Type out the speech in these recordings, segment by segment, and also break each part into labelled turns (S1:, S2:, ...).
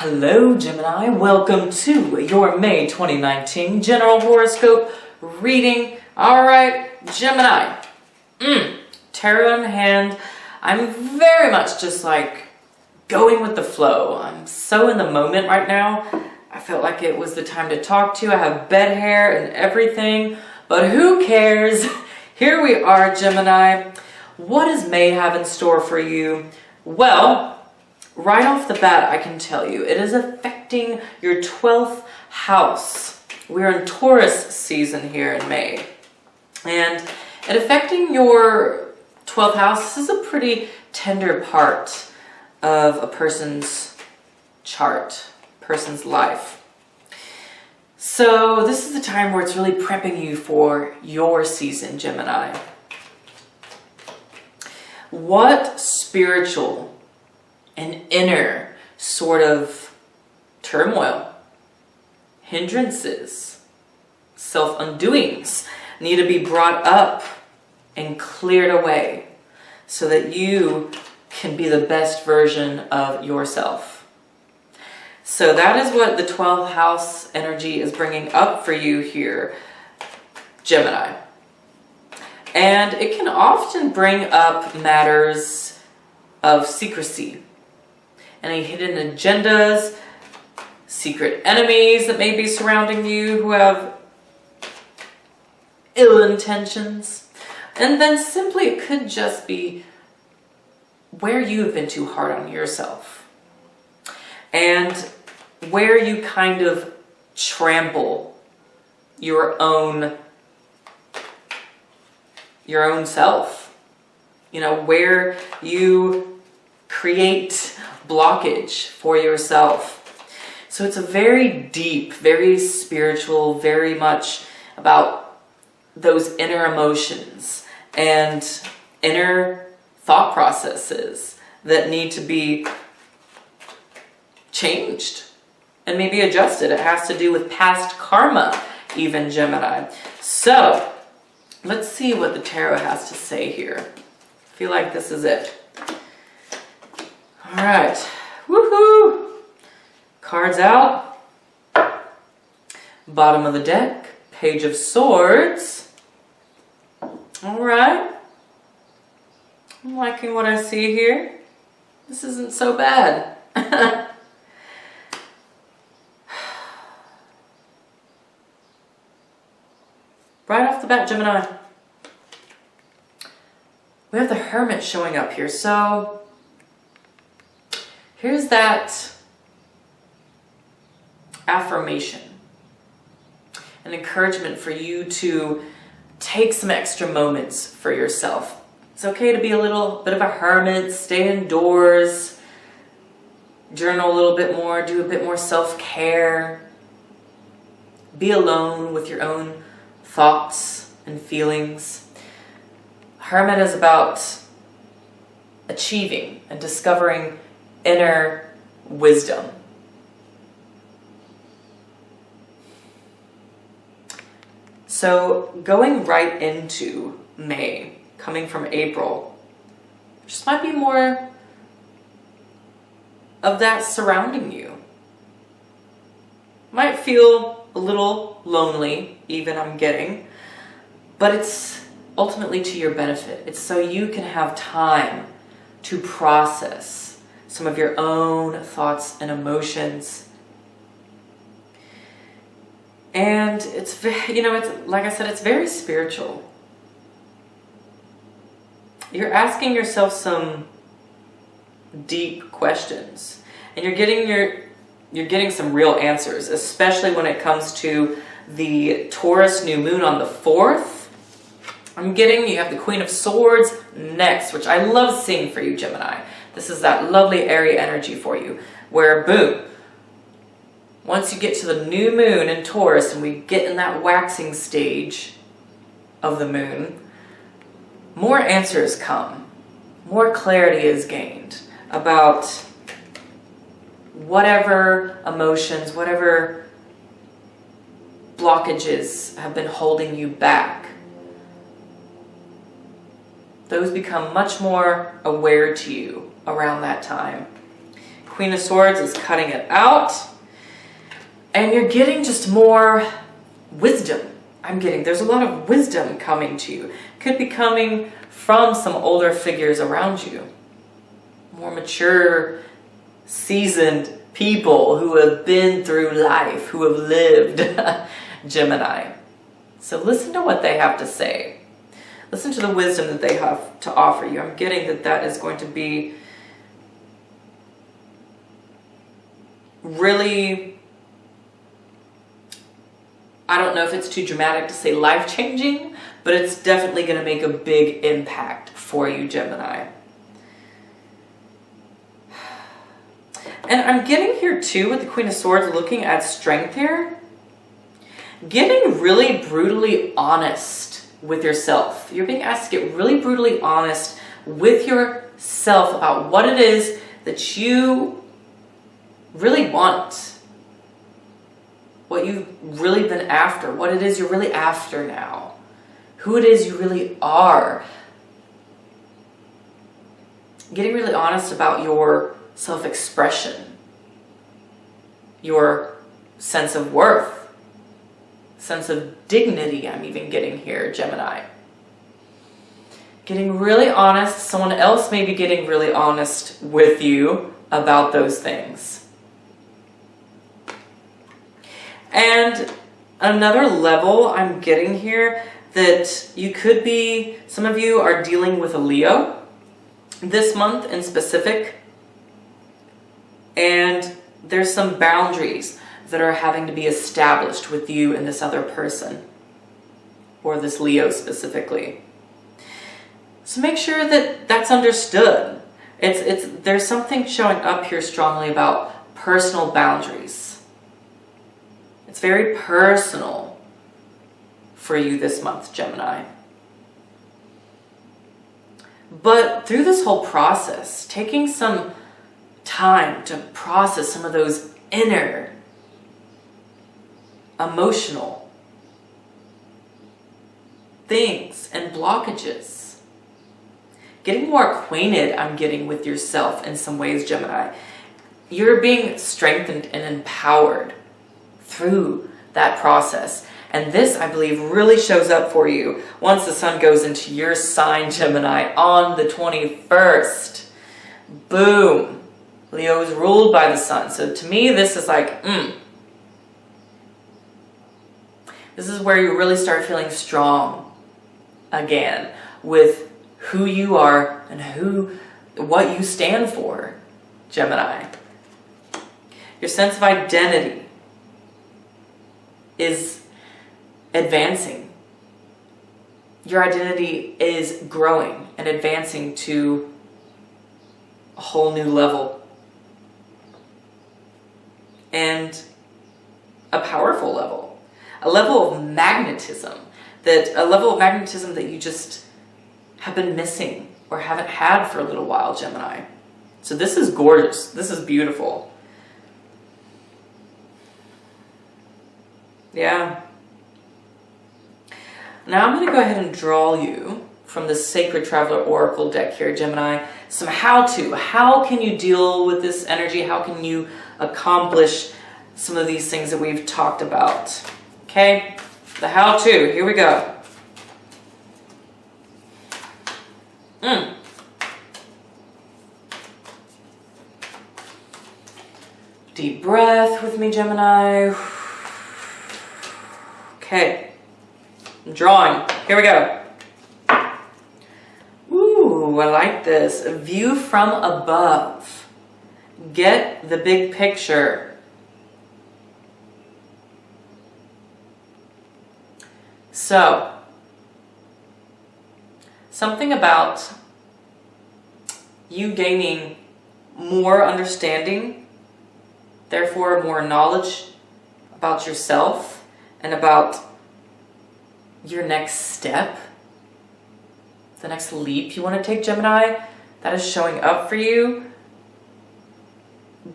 S1: Hello Gemini, welcome to your May 2019 General Horoscope reading. Alright, Gemini, tarot in hand. I'm very much just like going with the flow. I'm so in the moment right now. I felt like it was the time to talk to you. I have bed hair and everything, but who cares? Here we are, Gemini. What does May have in store for you? Well, right off the bat, I can tell you, it is affecting your 12th house. We're in Taurus season here in May. And it affecting your 12th house, this is a pretty tender part of a person's chart, person's life. So this is the time where it's really prepping you for your season, Gemini. What spiritual and inner sort of turmoil, hindrances, self-undoings need to be brought up and cleared away so that you can be the best version of yourself. So that is what the 12th house energy is bringing up for you here, Gemini. And it can often bring up matters of secrecy, any hidden agendas, secret enemies that may be surrounding you who have ill intentions. And then simply it could just be where you have been too hard on yourself and where you kind of trample your own self. You know, where you create blockage for yourself. So it's a very deep, very spiritual, very much about those inner emotions and inner thought processes that need to be changed and maybe adjusted. It has to do with past karma, even, Gemini. So let's see what the tarot has to say here. I feel like this is it. All right, woohoo! Cards out. Bottom of the deck, Page of Swords. All right. I'm liking what I see here. This isn't so bad. Right off the bat, Gemini, we have the Hermit showing up here. So here's that affirmation, an encouragement for you to take some extra moments for yourself. It's okay to be a little bit of a hermit, stay indoors, journal a little bit more, do a bit more self-care, be alone with your own thoughts and feelings. Hermit is about achieving and discovering inner wisdom. So going right into May, coming from April, just might be more of that surrounding you. Might feel a little lonely, even, I'm getting, but it's ultimately to your benefit. It's so you can have time to process some of your own thoughts and emotions. And it's, you know, it's like I said, it's very spiritual. You're asking yourself some deep questions, and you're getting some real answers, especially when it comes to the Taurus new moon on the 4th. You have the Queen of Swords next, which I love seeing for you, Gemini. This is that lovely airy energy for you, where boom, once you get to the new moon in Taurus and we get in that waxing stage of the moon, more answers come, more clarity is gained about whatever emotions, whatever blockages have been holding you back. Those become much more aware to you around that time. Queen of Swords is cutting it out. And you're getting just more wisdom. I'm getting, there's a lot of wisdom coming to you. Could be coming from some older figures around you. More mature, seasoned people who have been through life, who have lived, Gemini. So listen to what they have to say. Listen to the wisdom that they have to offer you. I'm getting that that is going to be really, I don't know if it's too dramatic to say life-changing, but it's definitely going to make a big impact for you, Gemini. And I'm getting here too with the Queen of Swords, looking at strength here. Getting really brutally honest with yourself. You're being asked to get really brutally honest with yourself about what it is that you really want. What you've really been after. What it is you're really after now. Who it is you really are. Getting really honest about your self-expression. Your sense of worth. Sense of dignity I'm even getting here, Gemini. Getting really honest. Someone else may be getting really honest with you about those things. And another level I'm getting here that you could be, some of you are dealing with a Leo this month in specific. And there's some boundaries that are having to be established with you and this other person, or this Leo specifically. So make sure that that's understood. There's something showing up here strongly about personal boundaries. It's very personal for you this month, Gemini. But through this whole process, taking some time to process some of those inner emotional things and blockages. Getting more acquainted, I'm getting, with yourself in some ways, Gemini. You're being strengthened and empowered through that process. And this, I believe, really shows up for you once the sun goes into your sign, Gemini, on the 21st. Boom. Leo is ruled by the sun. So to me, this is like, This is where you really start feeling strong again with who you are and what you stand for, Gemini. Your sense of identity is advancing. Your identity is growing and advancing to a whole new level. And a powerful level. A level of magnetism that you just have been missing or haven't had for a little while, Gemini. So this is gorgeous. This is beautiful. Yeah. Now I'm going to go ahead and draw you from the Sacred Traveler Oracle deck here, Gemini, some how-to. How can you deal with this energy? How can you accomplish some of these things that we've talked about? Okay, the how-to. Here we go. Deep breath with me, Gemini. Okay, I'm drawing. Here we go. Ooh, I like this. A view from above. Get the big picture. So, something about you gaining more understanding, therefore more knowledge about yourself and about your next step, the next leap you want to take, Gemini, that is showing up for you.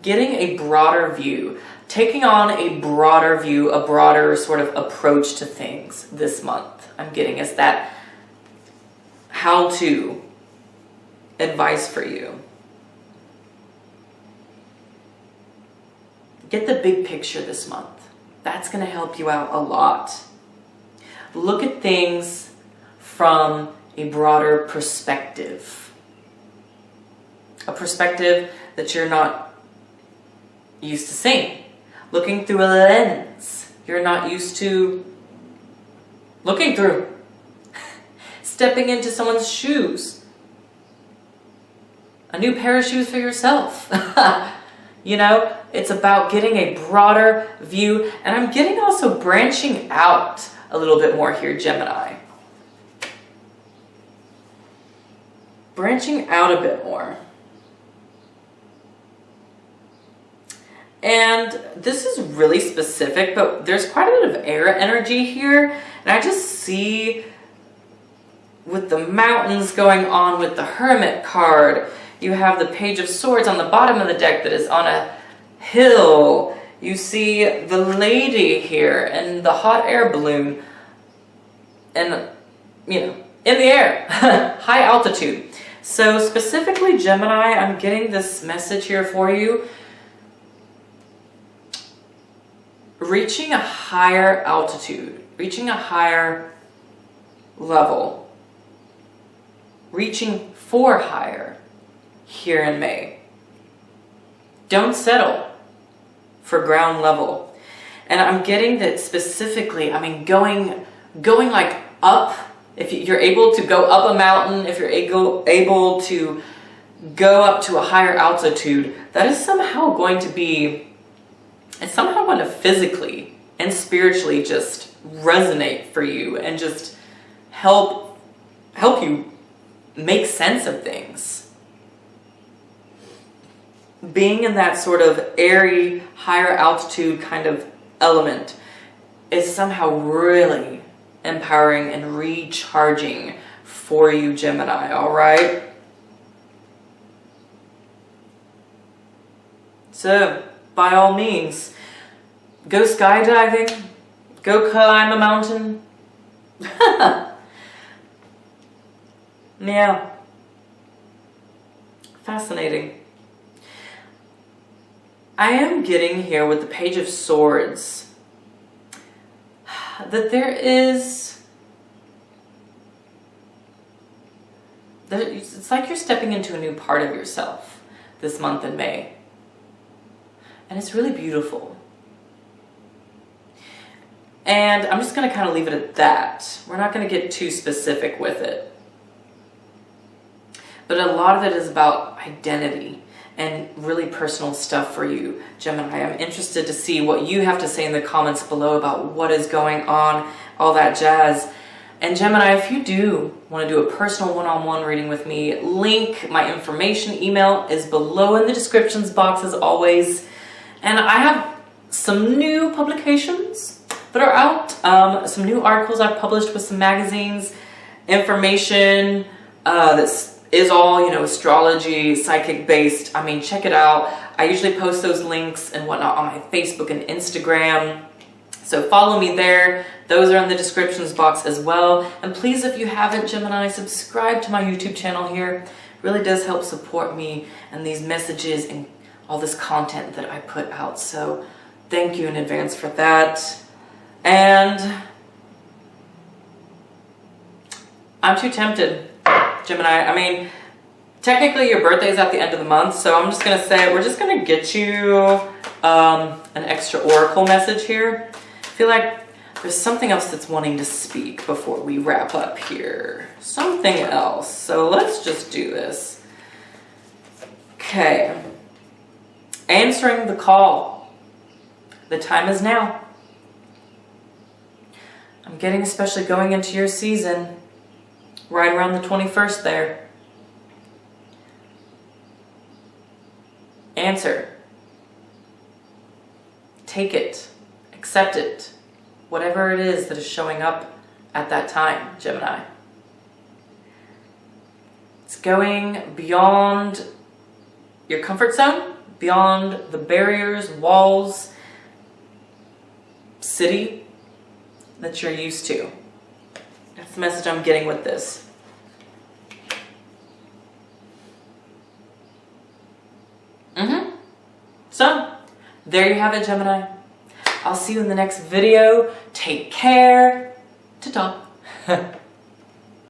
S1: Getting a broader view. Taking on a broader view, a broader sort of approach to things this month. I'm getting is that how-to advice for you. get the big picture this month. That's going to help you out a lot. Look at things from a broader perspective. A perspective that you're not used to seeing. Looking through a lens you're not used to looking through. Stepping into someone's shoes. A new pair of shoes for yourself. You know, it's about getting a broader view. And I'm getting also branching out a little bit more here, Gemini. Branching out a bit more. And this is really specific, but there's quite a bit of air energy here. And I just see with the mountains going on with the Hermit card, you have the Page of Swords on the bottom of the deck that is on a hill. You see the lady here and the hot air balloon. And, you know, in the air. High altitude. So specifically, Gemini, I'm getting this message here for you. Reaching a higher altitude, reaching a higher level, reaching for higher here in May. Don't settle for ground level. And I'm getting that specifically, I mean, going like up, if you're able to go up a mountain, if you're able to go up to a higher altitude, that is somehow going to be, it's somehow going to physically and spiritually just resonate for you and just help you make sense of things. Being in that sort of airy, higher altitude kind of element is somehow really empowering and recharging for you, Gemini, all right? So, by all means, go skydiving, go climb a mountain. Yeah. Fascinating. I am getting here with the Page of Swords that it's like you're stepping into a new part of yourself this month in May. And it's really beautiful. And I'm just going to kind of leave it at that. We're not going to get too specific with it. But a lot of it is about identity and really personal stuff for you, Gemini. I'm interested to see what you have to say in the comments below about what is going on, all that jazz. And Gemini, if you do want to do a personal one-on-one reading with me, link, my information, email is below in the descriptions box as always. And I have some new publications that are out, some new articles I've published with some magazines, information that is all, you know, astrology, psychic based. I mean, check it out. I usually post those links and whatnot on my Facebook and Instagram. So follow me there. Those are in the descriptions box as well. And please, if you haven't, Gemini, subscribe to my YouTube channel here. It really does help support me and these messages and all this content that I put out. So thank you in advance for that. And I'm too tempted, Gemini. I mean, technically your birthday is at the end of the month, so I'm just going to say, we're just going to get you an extra oracle message here. I feel like there's something else that's wanting to speak before we wrap up here. Something else. So let's just do this. Okay. Answering the call. The time is now. I'm getting, especially going into your season, right around the 21st there. Answer. Take it. Accept it. Whatever it is that is showing up at that time, Gemini. It's going beyond your comfort zone, beyond the barriers, walls, city that you're used to. That's the message I'm getting with this. So, there you have it, Gemini. I'll see you in the next video. Take care. Ta-ta.